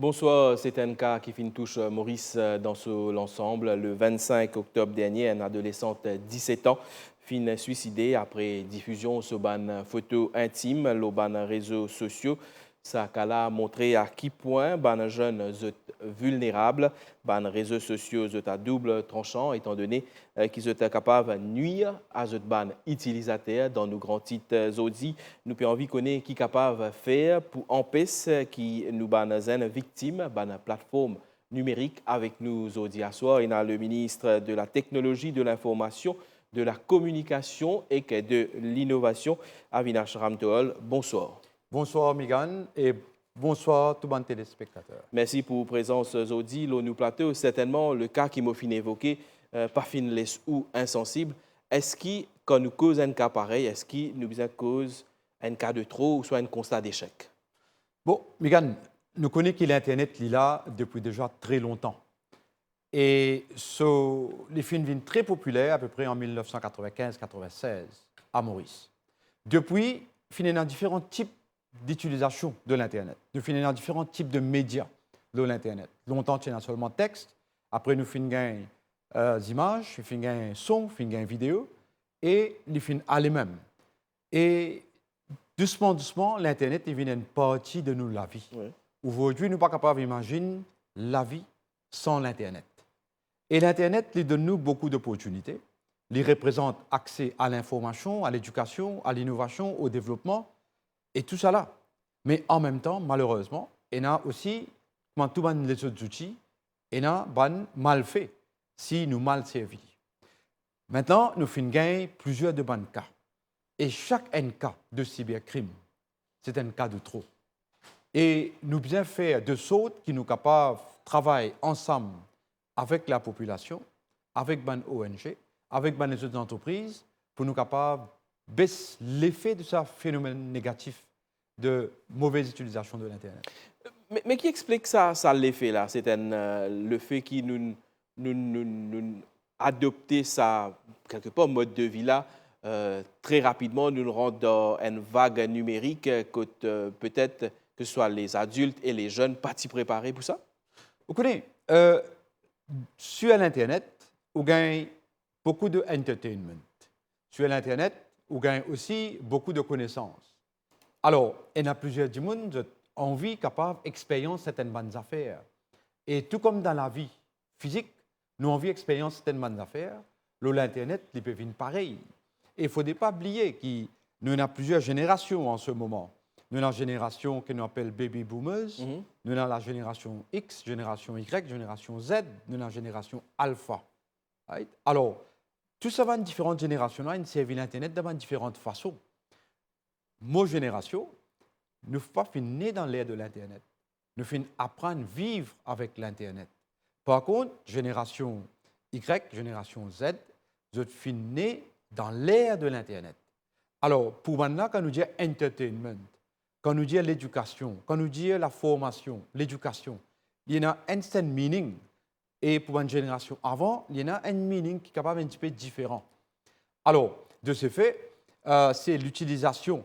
Bonsoir, c'est un cas qui finit touche Maurice dans l'ensemble. Le 25 octobre dernier, un adolescent de 17 ans fin suicidé après diffusion sur ban photo intime, sur ban réseaux sociaux. Ça a montré à quel point ban jeunes sont vulnérables, ban réseaux sociaux sont à double tranchant étant donné qu'ils sont capables de nuire à ban utilisateurs dans nos grands titres audits. Nous avons envie de connaître qui est capable de faire pour empêcher qui nous ban victimes ban plateforme numérique avec nous aujourd'hui à soir. Il y a le ministre de la Technologie, de l'Information, de la Communication et de l'Innovation, Avinash Ramtool. Bonsoir. Bonsoir Migan et bonsoir tout le monde téléspectateur. Merci pour votre présence aujourd'hui. Nous plateau, certainement le cas qui m'a fin évoqué, pas fin laisse ou insensible. Est-ce que quand nous cause un cas pareil, est-ce que nous cause un cas de trop ou soit un constat d'échec? Bon, Migan, nous connaissons que l'Internet est là depuis déjà très longtemps. Et les films viennent très populaires à peu près en 1995-96 à Maurice. Depuis, il y a différents types d'utilisation de l'Internet. Il y a différents types de médias de l'Internet. Longtemps, il y a seulement texte. Après, nous avons des images, nous avons son, nous avons vidéo. Et les films à les mêmes. Et doucement, doucement, l'Internet est devenu une partie de nous, la vie. Oui. Aujourd'hui, nous ne sommes pas capables d'imaginer la vie sans l'Internet. Et l'Internet lui donne nous beaucoup d'opportunités. Il représente accès à l'information, à l'éducation, à l'innovation, au développement, et tout ça là. Mais en même temps, malheureusement, il y a aussi, comme tous les autres outils, il y a mal fait, si nous mal servis. Maintenant, nous faisons gagner plusieurs de bons cas. Et chaque cas de cybercrime, c'est un cas de trop. Et nous bien faire de sorte qui nous capables de travailler ensemble avec la population, avec les ONG, avec les autres entreprises, pour nous capables de baisser l'effet de ce phénomène négatif de mauvaise utilisation de l'Internet. Mais qui explique ça l'effet là? C'est le fait que nous adopter ça, quelque part, mode de vie là, très rapidement, nous rentrons dans une vague numérique que peut-être que ce soit les adultes et les jeunes pas si préparés pour ça? Vous connaissez, sur l'Internet, vous gagnez beaucoup d'entertainment. Sur l'Internet, vous gagnez aussi beaucoup de connaissances. Alors, il y a plusieurs du monde qui ont envie, capables, expérience certaines bonnes affaires. Et tout comme dans la vie physique, nous avons envie d'expérience certaines bonnes affaires, l'Internet, il peut venir pareil. Et il ne faut pas oublier que nous avons plusieurs générations en ce moment. Nous avons la génération que nous appelons baby boomers, nous avons la génération X, génération Y, génération Z, nous avons la génération alpha. Right? Alors, tout ça va dans différentes générations, nous servent l'Internet de différentes façons. Mon génération, nous ne sommes pas nés dans l'ère de l'Internet. Nous finissons apprendre à vivre avec l'Internet. Par contre, génération Y, génération Z, nous sommes nés dans l'ère de l'Internet. Alors, pour maintenant, quand nous disons entertainment, quand nous disons l'éducation, quand nous disons la formation, l'éducation, il y a un instant meaning. Et pour une génération avant, il y a un meaning qui est capable un petit peu différent. Alors, de ce fait, c'est l'utilisation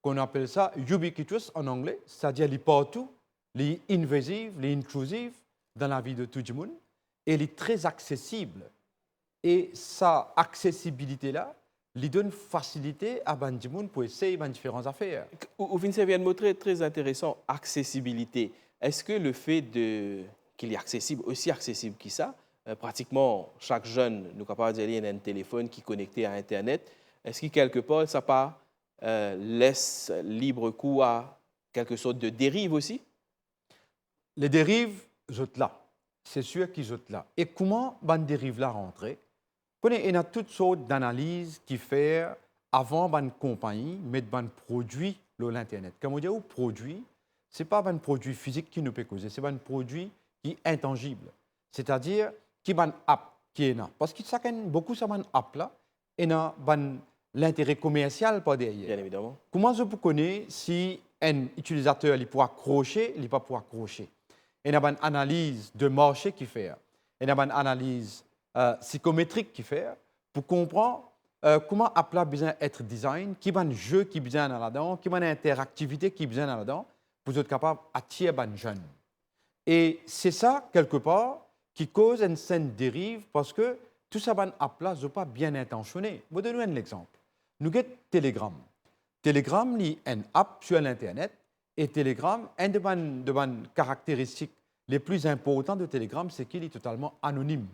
qu'on appelle ça ubiquitous en anglais, c'est-à-dire les partout, les invasives, les intrusives dans la vie de tout le monde, et elle est très accessible. Et sa accessibilité-là, lui donne facilité à tout le monde pour essayer différentes affaires. Vous venez de montrer très intéressant, accessibilité. Est-ce que le fait qu'il est accessible, aussi accessible que ça, pratiquement chaque jeune, nous capable de dire, il a un téléphone qui est connecté à Internet, est-ce que quelque part, ça pas laisse libre cours à quelque sorte de dérive aussi? Les dérives, sont là. C'est sûr qu'ils sont là. Et comment ces dérives-là rentrer? Il y a toutes sortes d'analyses qui font avant une compagnie mettre un produit sur l'Internet. Comme on dit, un produit, ce n'est pas un produit physique qui nous peut causer, c'est un produit qui est intangible. C'est-à-dire qui est une app qui est là. Parce que beaucoup de ces app-là, il y a l'intérêt commercial par derrière. Bien évidemment. Comment je peux connaître si un utilisateur il pourra accrocher, il ne pas pouvoir accrocher? Il y a une analyse de marché qui fait. Il y a une analyse psychométrique qui fait pour comprendre comment l'app a besoin d'être design, qui est un jeu qui est besoin là-dedans, qui est une interactivité qui est besoin là-dedans, pour être capable d'attirer les jeunes. Et c'est ça, quelque part, qui cause une certaine dérive parce que tout ça va à place de pas bien intentionné. Je vais donner un exemple. Nous avons Telegram. Telegram est une app sur l'Internet et Telegram, une des caractéristiques les plus importantes de Telegram, c'est qu'il est totalement anonyme.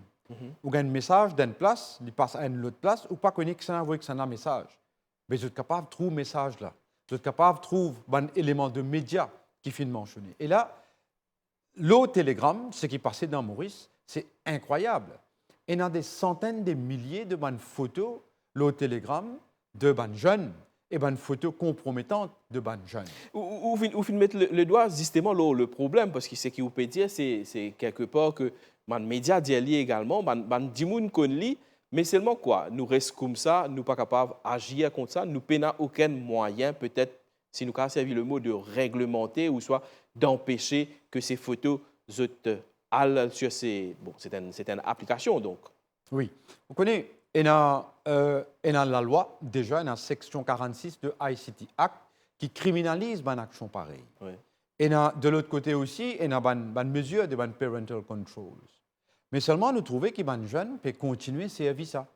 Vous avez un message d'une place, il passe à une autre place, ou pas connaître que ça envoie que ça un message. Mais vous êtes capable de trouver le message là. Vous êtes capable de trouver un élément de média qui finit mentionné. Et là, l'autre Telegram, ce qui passait dans Maurice, c'est incroyable. Il y a des centaines de milliers de bonnes photos, l'autre Telegram, de bonnes jeunes et bonnes photos compromettantes de bonnes jeunes. Ou fin mettre le doigt justement là, le problème, parce que ce qui vous peut dire, c'est quelque part que les médias d'y également, les gens connaissent, mais seulement quoi, nous restons comme ça, nous ne sommes pas capables d'agir contre ça, nous n'avons aucun moyen, peut-être, si nous avons servi le mot de réglementer ou soit d'empêcher que ces photos allent sur ces... Bon, c'est une application donc. Oui. Vous connaissez, il y a la loi, déjà, il y a la section 46 de ICT Act qui criminalise une action pareille. Oui. Et de l'autre côté aussi, il y a une mesure de parental controls. Mais seulement nous trouvons qu'un jeune peut continuer à servir ça.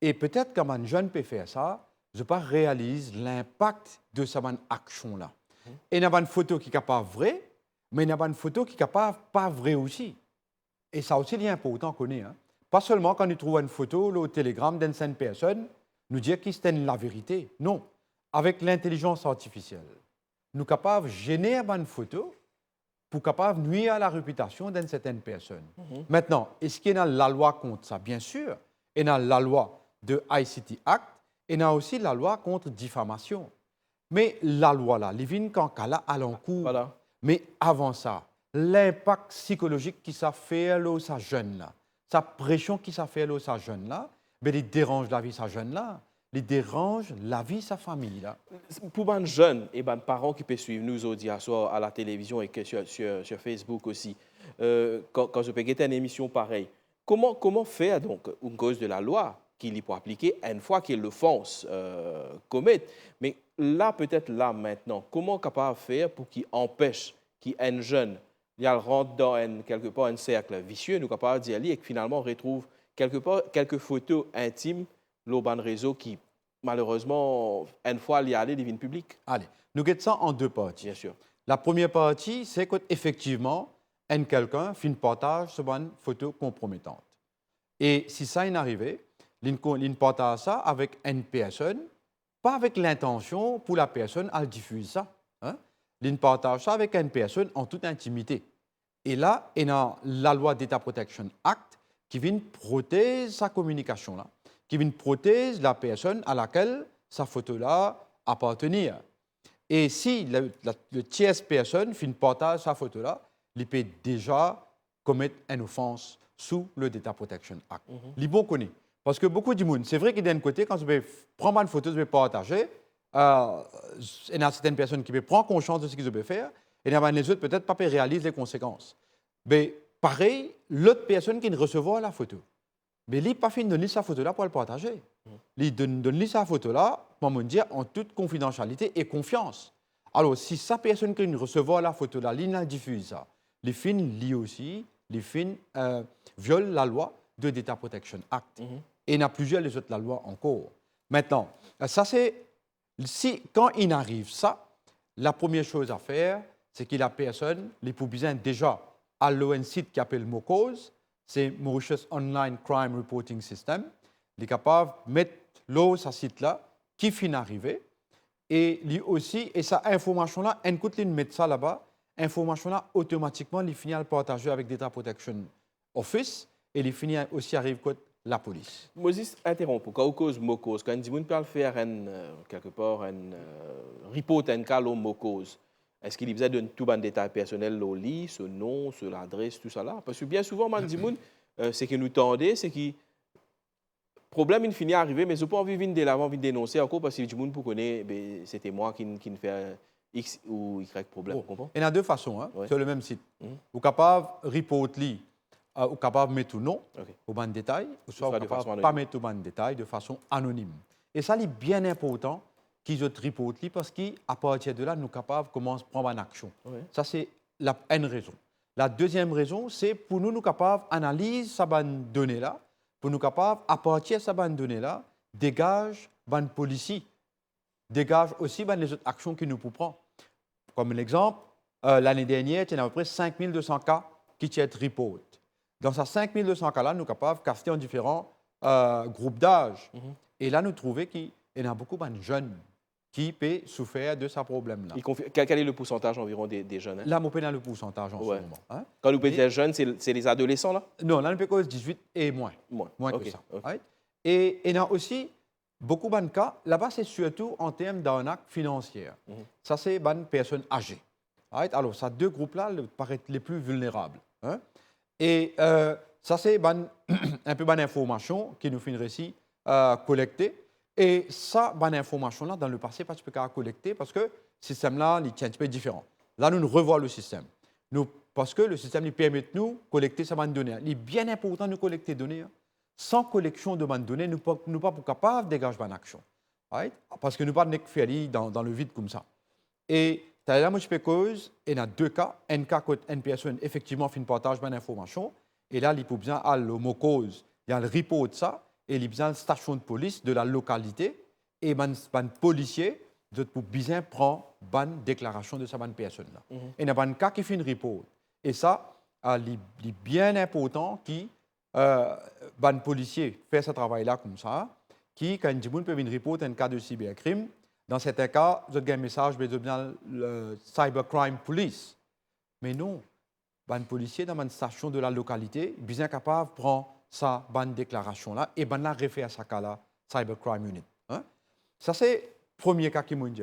Et peut-être qu'un jeune peut faire ça, je ne réalise l'impact de cette action-là. Et il y a une photo qui n'est pas vraie, mais il y a une photo qui n'est pas vraie aussi. Et ça aussi, c'est important qu'on ait. Hein. Pas seulement quand nous trouvons une photo au télégramme d'une certaine personne, nous dire que c'est la vérité. Non. Avec l'intelligence artificielle, nous sommes capables de générer une photo pour capable nuire à la réputation d'une certaine personne. Maintenant, est-ce qu'il y a la loi contre ça? Bien sûr. Il y a la loi de ICT Act et il y a aussi la loi contre diffamation. Mais la loi là, les vignes quand elle a l'encours. Voilà. Mais avant ça, l'impact psychologique qui ça fait à sa jeune là, sa pression qui ça fait à sa jeune là, ben il dérange la vie de sa jeune là. Il dérange la vie de sa famille. Là. Pour les jeunes et les parents qui peuvent suivre nous aujourd'hui à la télévision et que sur Facebook aussi, quand je peux guetter une émission pareille, comment faire donc une cause de la loi qu'il y peut appliquer une fois qu'ils le font commettre. Mais là, peut-être là maintenant, comment capable de faire pour qu'ils empêchent qu'un jeune il rentre dans quelque part un cercle vicieux, nous capable d'y aller et que finalement on retrouve quelque part quelques photos intimes l'urban réseau qui, malheureusement, une fois y aller, devient public. Allez, nous guettons ça en deux parties. Bien sûr. La première partie, c'est qu'effectivement, quelqu'un fait un partage sur une photo compromettante. Et si ça est arrivé, il partage ça avec une personne, pas avec l'intention pour la personne à diffuser ça. Hein? Il partage ça avec une personne en toute intimité. Et là, il y a la loi Data Protection Act qui vient protéger sa communication là, qui vient protéger la personne à laquelle sa photo-là appartenait. Et si le tierce personne fait partage sa photo-là, il peut déjà commettre une offense sous le Data Protection Act. Les bon connaît. Parce que beaucoup de monde, c'est vrai que d'un côté, quand je vais prendre une photo, je vais partager, il y a certaines personnes qui peuvent prendre conscience de ce qu'ils veulent faire, et il y a les autres peut-être pas réalisent les conséquences. Mais pareil, l'autre personne qui ne recevra la photo, mais il n'a pas fini de donner sa photo-là pour le partager. Il donne sa photo-là, pour me dire, en toute confidentialité et confiance. Alors, si sa personne qui ne recevra la photo-là, il la diffuse ça, les fins lui aussi, les fins violent la loi de Data Protection Act. Et il y en a plusieurs les autres la loi encore. Maintenant, ça c'est, quand il arrive ça, la première chose à faire, c'est que la personne, les pour besoin déjà, à un site qui s'appelle MOCOS, c'est Mauritius Online Crime Reporting System, il est capable de mettre ce site-là qui finit d'arriver, et lui aussi, et sa information-là, un coup de mettre ça là-bas, information-là, automatiquement, il finit à le partager avec Data Protection Office, et il finit aussi à arriver la police. Moses, interromps, quand on cause MOCOS, quand on peut faire quelque part un report un cas au MOCOS, est-ce qu'il y a besoin de tout un détail personnel au lit, ce nom, l'adresse, tout ça là? Parce que bien souvent, c'est que nous tendons, c'est que le problème il finit à arriver, mais je n'ai pas envie de l'avant, de dénoncer encore parce que tout le monde pour connaître, c'était moi qui ne fais X ou Y problème. Oh. Il y a deux façons, hein, ouais. Sur le même site. Vous êtes capable de reporter, vous êtes capable de mettre tout nom au ban de détail, ou soit vous êtes capable de ne pas mettre au ban de détail de façon anonyme. Et ça, c'est bien important qu'ils reportent parce qu'à partir de là, nous sommes capables de commencer à prendre une action. Ça, c'est une raison. La deuxième raison, c'est pour nous capables d'analyser ces données-là, pour nous capables, à partir de ces données-là, dégage ban policiers, dégage aussi les autres actions que nous pouvons prendre. Comme l'exemple, l'année dernière, il y a à peu près 5200 cas qui ont été report. Dans ces 5200 cas-là, nous sommes capables de caster en différents groupes d'âge. Et là, nous trouvons qu'il y a beaucoup de jeunes qui peuvent souffrir de ce problème-là. Quel est le pourcentage environ des jeunes? Là, nous avons le pourcentage en ce moment. Hein? Quand nous pouvons dire jeunes, c'est les adolescents, là? Non, là, nous avons 18 et moins. Moins que ça. Right? Et il y a aussi beaucoup de cas, là-bas, c'est surtout en termes d'arnaque financière. Ça, c'est les personnes âgées. Right? Alors, ces deux groupes-là paraissent les plus vulnérables. Hein? Et ça, c'est un peu d'information qui nous fait récit collecter. Et ça, information-là, dans le passé, pas tu peux collecter parce que le système-là, il est un petit peu différent. Là, nous revoyons le système. Parce que le système il permet de nous collecter ces données. Il est bien important de collecter des données. Sans collection de données, nous ne sommes pas capables de dégager une action. Right? Parce que nous ne sommes pas faire dans le vide comme ça. Et là, moi, je peux cause, il y a deux cas. Un cas où une personne effectivement fait un partage d'informations. Et là, il peut bien aller au mot cause, il y a le report de ça. Et il y a une station de police de la localité et les policiers pour bien prendre une déclaration de cette personne-là. Et il y a un cas qui fait une report. Et ça, il est bien important que les policiers fassent ce travail-là comme ça, qui, quand ils peuvent une report un cas de cybercrime, dans certains cas, vous avez un message de bien le cybercrime police. Mais non, les policiers dans une station de la localité, bien capable de prendre sa bonne déclaration-là et ben la réfère à ce cas-là, Cybercrime Unit. Hein? Ça, c'est le premier cas qui m'a dit.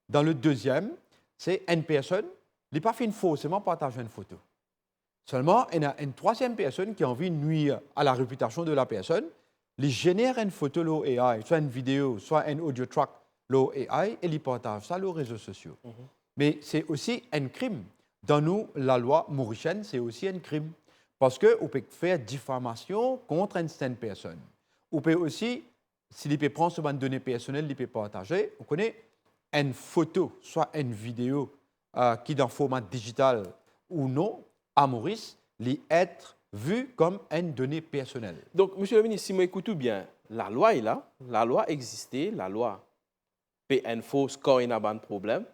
Dans le deuxième, c'est une personne, il n'a pas fait forcément partager une photo. Seulement, il y a une troisième personne qui a envie de nuire à la réputation de la personne, il génère une photo, l'OAI, soit une vidéo, soit un audio track, l'OAI, et il partage ça sur les réseaux sociaux. Mais c'est aussi un crime. Dans nous, la loi mauricienne, c'est aussi un crime. Parce qu'on peut faire diffamation contre une certaine personne. On peut aussi, s'il peut prendre ce données personnelles, il peut partager. On connaît une photo, soit une vidéo qui est dans format digital ou non, à Maurice, être vue comme une donnée personnelle. Donc, monsieur le ministre, si vous écoutez bien, la loi est là, la loi existait, la loi PNFO, quand il y a un problème.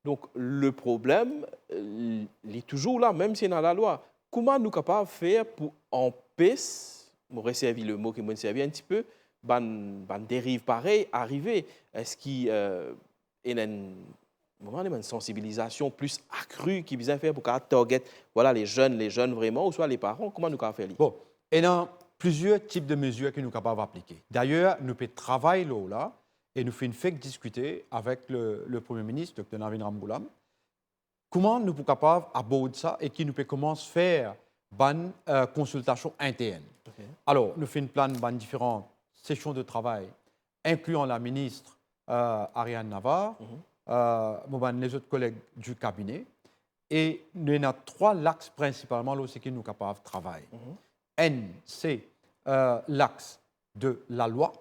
Donc, le problème, il est toujours là, même s'il y a la loi. Comment nous sommes capables de faire pour empêcher, je vais servir le mot qui m'a servi un petit peu, une dérive pareille arriver? Est-ce qu'il y a une sensibilisation plus accrue qui vient faire pour qu'on target les jeunes vraiment, ou soit les parents? Comment nous pouvons faire? Bon, il y a plusieurs types de mesures que nous sommes capables d'appliquer. D'ailleurs, nous pouvons travailler là et nous faisons discuter avec le Premier ministre, Dr. Navin Ramgoolam. Comment nous sommes capables d'aborder ça et qui nous peut commencer à faire une consultation interne. Okay. Alors, nous faisons un plan de différentes sessions de travail, incluant la ministre Ariane Navarre, les autres collègues du cabinet. Et nous avons trois axes principalement là, qui nous sommes capables de travailler. Un, c'est l'axe de la loi.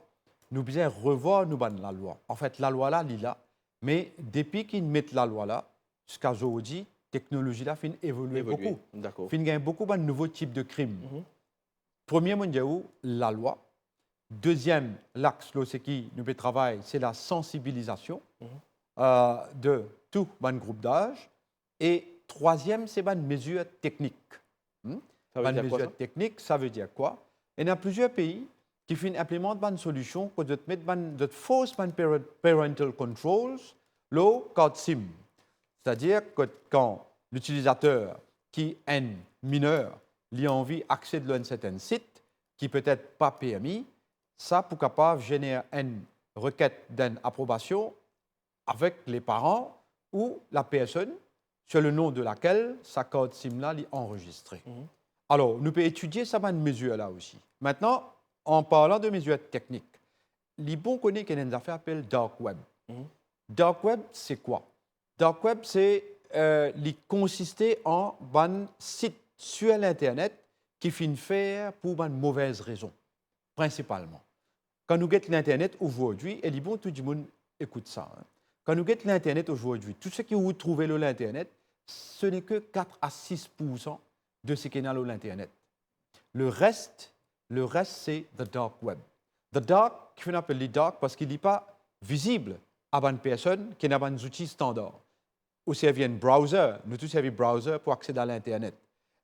Nous devons revoir la loi. En fait, la loi là, elle est là. Mais depuis qu'ils mettent la loi là, jusqu'à aujourd'hui, la technologie là fait évoluer beaucoup. Fait gagner beaucoup de nouveaux types de crimes. Premier, la loi. Deuxième, l'axe c'est qui nous fait travailler, c'est la sensibilisation de tout le groupe d'âge. Et troisième, c'est une mesure technique. Ça veut dire quoi? Il y a plusieurs pays qui implémentent une solution pour mettre de fausses parental controls, code SIM. C'est-à-dire que quand l'utilisateur qui est un mineur a envie d'accéder à un certain site qui peut-être pas permis, ça pour capable générer une requête d'approbation avec les parents ou la personne sur le nom de laquelle sa code SIM-là est enregistrée. Alors, nous pouvons étudier cette mesure-là aussi. Maintenant, en parlant de mesures techniques, les bons connaissent qu'il y a une affaire appelée Dark Web. Dark Web, c'est quoi? Dark Web, c'est consister en un site sur l'Internet qui finit faire pour une mauvaise raison, principalement. Quand nous guettons l'Internet aujourd'hui, et bon, tout le monde écoute ça. Quand nous guettons l'Internet aujourd'hui, tout ce que vous trouvez sur l'Internet, ce n'est que 4 à 6% de ce qui est dans l'Internet. Le reste c'est the dark web. The dark, qu'on appelle le dark parce qu'il n'est pas visible à une personne qui n'a pas des outils standards. Ou servi un browser, nous tous servi browser pour accéder à l'Internet.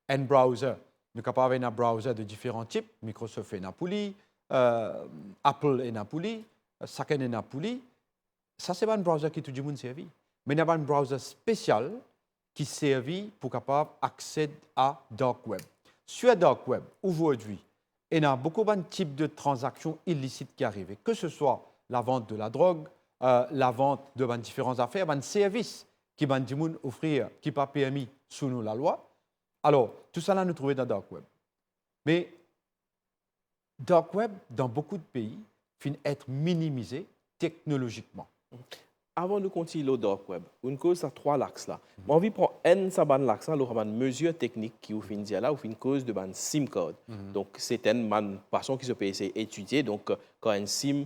Un browser, nous sommes capables d'avoir un browser de différents types, Microsoft et Napoli, Apple et Napoli, Saken et Napoli. Ça, c'est pas un browser qui tout le monde servi. Mais il y a un browser spécial qui servi pour capable accéder à dark web. Sur dark web, aujourd'hui, il y a beaucoup de types de transactions illicites qui arrivent, que ce soit la vente de la drogue, la vente de différentes affaires, des services qui vont offrir, qui pas permis sous nous la loi. Alors, tout ça, là, nous trouvons dans dark web. Mais dark web, dans beaucoup de pays, finit être minimisé technologiquement. Avant de continuer le dark web, une cause à 3 lacs là. J'ai envie de prendre un saban lac là, une mesure technique qui vous fin dire là, ou une cause de ban SIM card. Donc c'est une façon qui se peut essayer d'étudier. Donc quand un SIM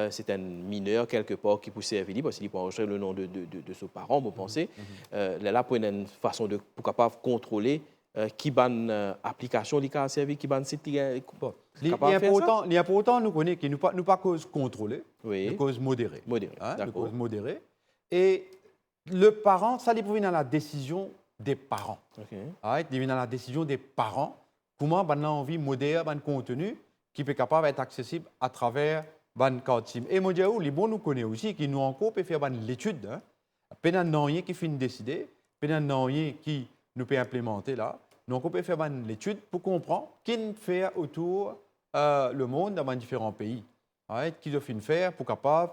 c'est un mineur quelque part qui peut servir parce qu'il peut enregistrer le nom de ses parents, vous pensez. Là pour une façon de pour capable contrôler qui ban application qui a servi, qui ban site qui bon. L'important, nous connaissons que nous pas cause contrôlée, oui. nous cause modérée. Nous cause modérée. Et le parent, ça dépend de la décision des parents. Okay. Il vient dans la décision des parents. Comment on a envie de modérer un contenu qui peut capable d'être accessible à travers ban carte SIM. Et moi, les bons nous connaissons aussi qui nous encore peut faire l'étude. Pendant rien qui finit décider, pendant rien qui nous peut implémenter là. Donc, on peut faire l'étude pour comprendre qui fait autour le monde dans différents pays. Qui doit faire pour capable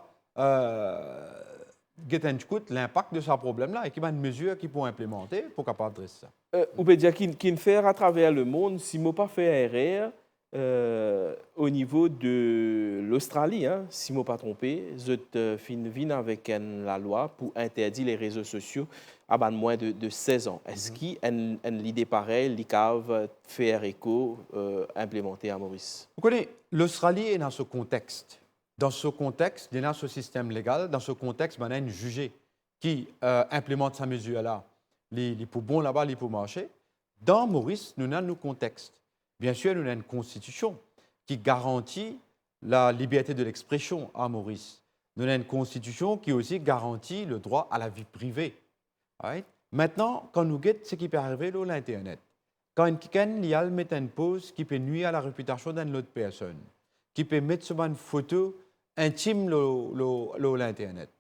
l'impact de ce problème-là et qui va une mesure qui peut implémenter pour capable dresser ça. On peut dire qu'il fait à travers le monde, si je pas fait erreur, au niveau de l'Australie, hein, si je ne me pas trompé, je viens avec la loi pour interdire les réseaux sociaux à moins de 16 ans. Est-ce qu'il y a une idée pareille, qui peut faire écho, implémentée à Maurice? Vous connaissez, l'Australie est dans ce contexte. Dans ce contexte, il y a ce système légal. Dans ce contexte, il y a un jugé qui implémente sa mesure-là. Il pour bon là-bas, il pour marcher. Dans Maurice, nous avons nos contextes. Bien sûr, nous avons une constitution qui garantit la liberté de l'expression à Maurice. Nous avons une constitution qui aussi garantit le droit à la vie privée. Right? Maintenant, quand nous guettons ce qui peut arriver sur l'Internet, quand quelqu'un met une pause qui peut nuire à la réputation d'une autre personne, qui peut mettre sur une photo intime sur l'Internet,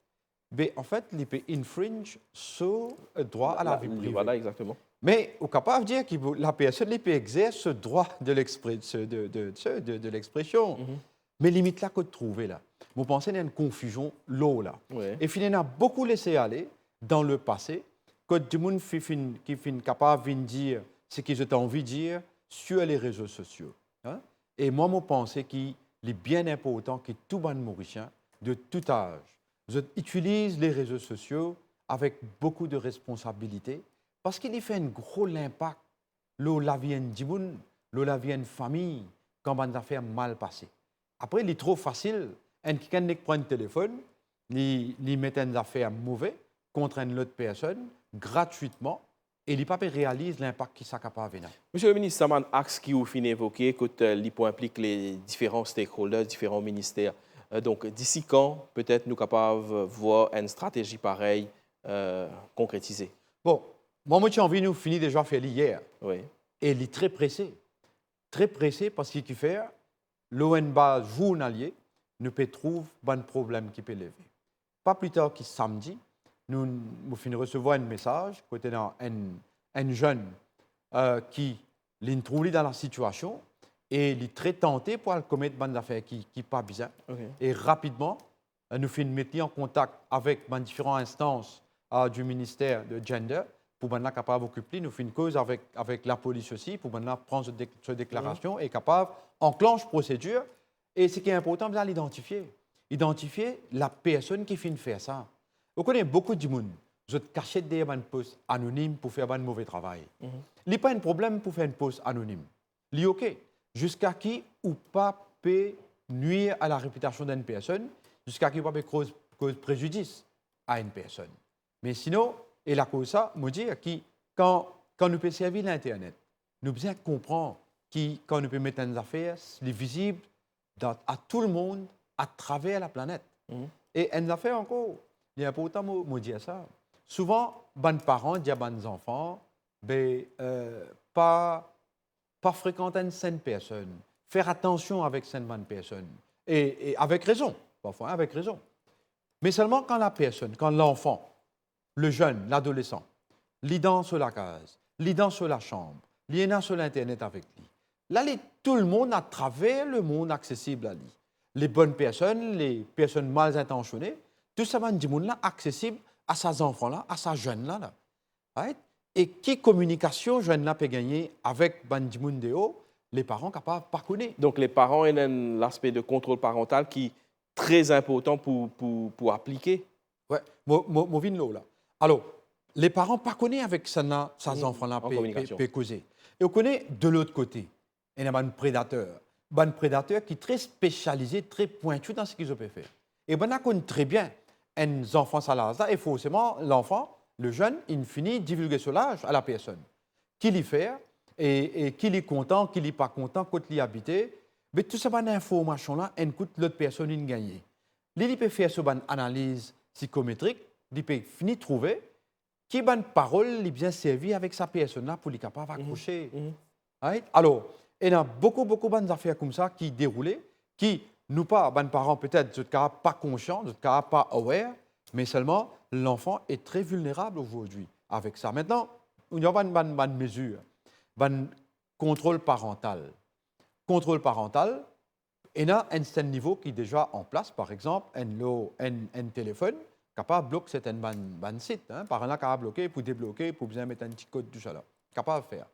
mais en fait, il peut infringe sur le droit à la vie privée. Voilà, exactement. Mais on est capable de dire que la personne peut exercer ce droit de l'expression. Mais limite là que de trouver là. Vous pensez qu'il y a une confusion là. Ouais. Et finalement, on a beaucoup laissé aller dans le passé, que du monde qui est capable de dire ce qu'ils ont envie de dire sur les réseaux sociaux. Et moi, je pense qu'il est bien important que tout le monde mauricien, de tout âge, utilise les réseaux sociaux avec beaucoup de responsabilité. Parce qu'il y fait un gros impact sur la vie du monde, sur la vie de famille, quand on a fait mal passé. Après, il est trop facile, quelqu'un qui prend un téléphone, il met une affaire mauvaise contre une autre personne, gratuitement, et il ne réalise l'impact qu'il est capable d'avoir. Monsieur le ministre, ça un axe qui vous finit évoqué, que l'IPO implique les différents stakeholders, différents ministères. Donc, d'ici quand, peut-être, nous sommes capables de voir une stratégie pareille concrétisée? Bon. Moi, j'ai envie de nous finir déjà fait hier. Oui. Et il est très pressé. Très pressé parce qu'il fait l'ONBA journalier nous peut trouver un problème qui peut lever. Pas plus tard que samedi, nous finissons recevoir un message côté un jeune qui est trouvé dans la situation et il est très tenté pour commettre une affaire qui n'est pas bizarre. Okay. Et rapidement, nous finissons mettre en contact avec différentes instances du ministère de Gender pour maintenant capable d'occuper, nous faisons une cause avec la police aussi, pour maintenant prendre cette déclaration et capable enclenche procédure. Et ce qui est important, c'est l'identifier. Identifier la personne qui finit faire ça. Vous connaissez beaucoup de monde. Vous êtes caché derrière une poste anonyme pour faire un mauvais travail. Il n'y a pas un problème pour faire une poste anonyme. Il est OK. Jusqu'à qui ou pas peut nuire à la réputation d'une personne, jusqu'à qui ou pas peut cause préjudice à une personne. Mais sinon, et la cause ça, me dire que quand nous pouvons servir l'Internet, nous devons comprendre que quand nous pouvons mettre des affaires, les visibles à tout le monde à travers la planète. Et une affaire encore, il est important de dire ça. Souvent, les parents disent à les enfants, pas fréquenter une certaine personne, faire attention avec cette bonne personne. Et avec raison, parfois avec raison. Mais seulement quand la personne, quand l'enfant, le jeune, l'adolescent, lit dans sur la case, lit dans sur la chambre, lit dans sur l'Internet avec lui. Là, tout le monde à travers le monde accessible à lui. Les bonnes personnes, les personnes mal intentionnées, tout ça, du monde là accessible à ces enfants-là, à ces jeunes-là. Right? Et qui communication jeune-là peut gagner avec du monde de haut, les parents capables de pas connaître. Donc, les parents ont l'aspect de contrôle parental qui est très important pour appliquer. Oui, moi, viens là. Alors, les parents pas connaissent avec ces enfants-là, peut causer. Et on connaît de l'autre côté, il y a un prédateur. Un prédateur qui est très spécialisé, très pointu dans ce qu'ils peuvent faire. Et on connaît très bien un enfant salarié, et forcément, l'enfant, le jeune, il finit divulguer cela à la personne. Qui l'y fait, et qui l'y content, qui l'y pas content, quand l'y habité. Mais tout ça, cette information-là, elle coûte l'autre personne une gagnée. Il peut faire une analyse psychométrique, il peut finir trouver qui bonne parole est bien servi avec sa personne-là pour lui capable d'accrocher. Right? Alors, il y a beaucoup de bonnes affaires comme ça qui déroulent, qui, nous pas, bonnes parents peut-être, pas conscients, pas aware, mais seulement l'enfant est très vulnérable aujourd'hui avec ça. Maintenant, il y a une bonne mesure, un contrôle parental. Contrôle parental, il y a un certain niveau qui est déjà en place, par exemple, un téléphone capable de bloquer certains sites. Par là, capable de bloquer, pour débloquer, pour bien mettre un petit code, tout ça là. Capable de faire.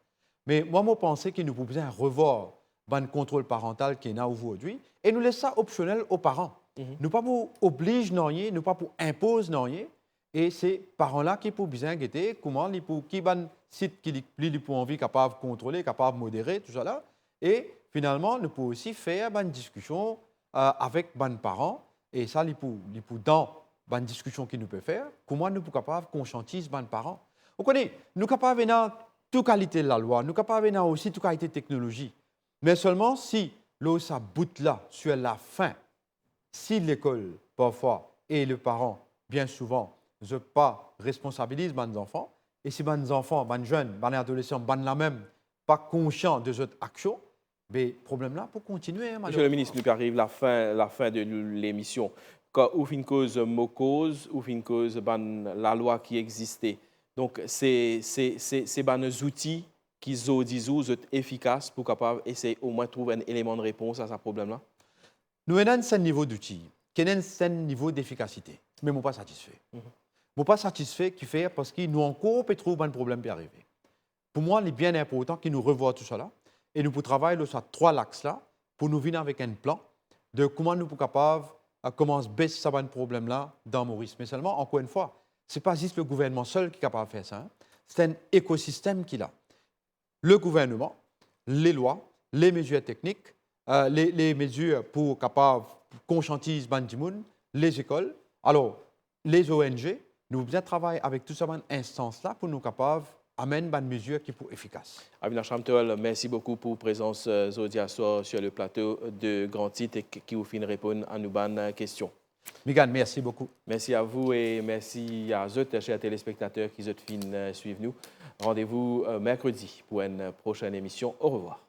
Mais moi, je pense que nous pouvons bien revoir le contrôle parental qui est là aujourd'hui et nous laisser ça optionnel aux parents. Nous pas pour obliger rien, nous pas pour imposer rien. Et ces parents-là qui peuvent bien guetter comment qui ban site qui lui pour envie capable de contrôler, capable de modérer, tout ça là. Et finalement, nous pouvons aussi faire une discussion avec les parents et ça, dans une discussion qu'ils nous peut faire, comment nous sommes capables de conscientiser les parents. Vous connaissez, nous sommes capables de toute qualité de la loi, nous sommes capables de aussi toute qualité de technologie. Mais seulement si ça bout là, sur la fin, si l'école, parfois, et le parent, bien souvent, ne pas responsabilisent les enfants, et si les enfants, les jeunes, les adolescents, la même, pas conscients de cette action, mais le problème là pour continuer. Monsieur le ministre, nous arrive la fin de l'émission. Quand ou une cause cause ou une cause la loi qui existait. Donc c'est des outils qui sont efficaces pour capable essayer au moins trouver un élément de réponse à ce problème-là. Nous avons un certain niveau d'outils, qui a un certain niveau d'efficacité, mais je ne suis pas satisfait. Je ne suis pas satisfait qui fait parce que nous encore peut trouver un problème qui arriver. Pour moi, il est bien important que nous revoions tout cela et nous pouvons travailler sur trois axes là pour nous venir avec un plan de comment nous sommes capables à comment baisser ce problème-là dans Maurice. Mais seulement, encore une fois, ce n'est pas juste le gouvernement seul qui est capable de faire ça. C'est un écosystème qui a. Le gouvernement, les lois, les mesures techniques, les mesures pour capable conscientiser Bandimoun, les écoles, alors les ONG, nous bien travailler avec toutes ces instances-là pour nous capables amène des mesures qui sont efficaces. Avinash Ramtol, merci beaucoup pour la présence sur le plateau de Grand Titre et qui vous fait répondre à nos bonnes questions. Migan, merci beaucoup. Merci à vous et merci à vous, chers téléspectateurs qui suivent nous. Rendez-vous mercredi pour une prochaine émission. Au revoir.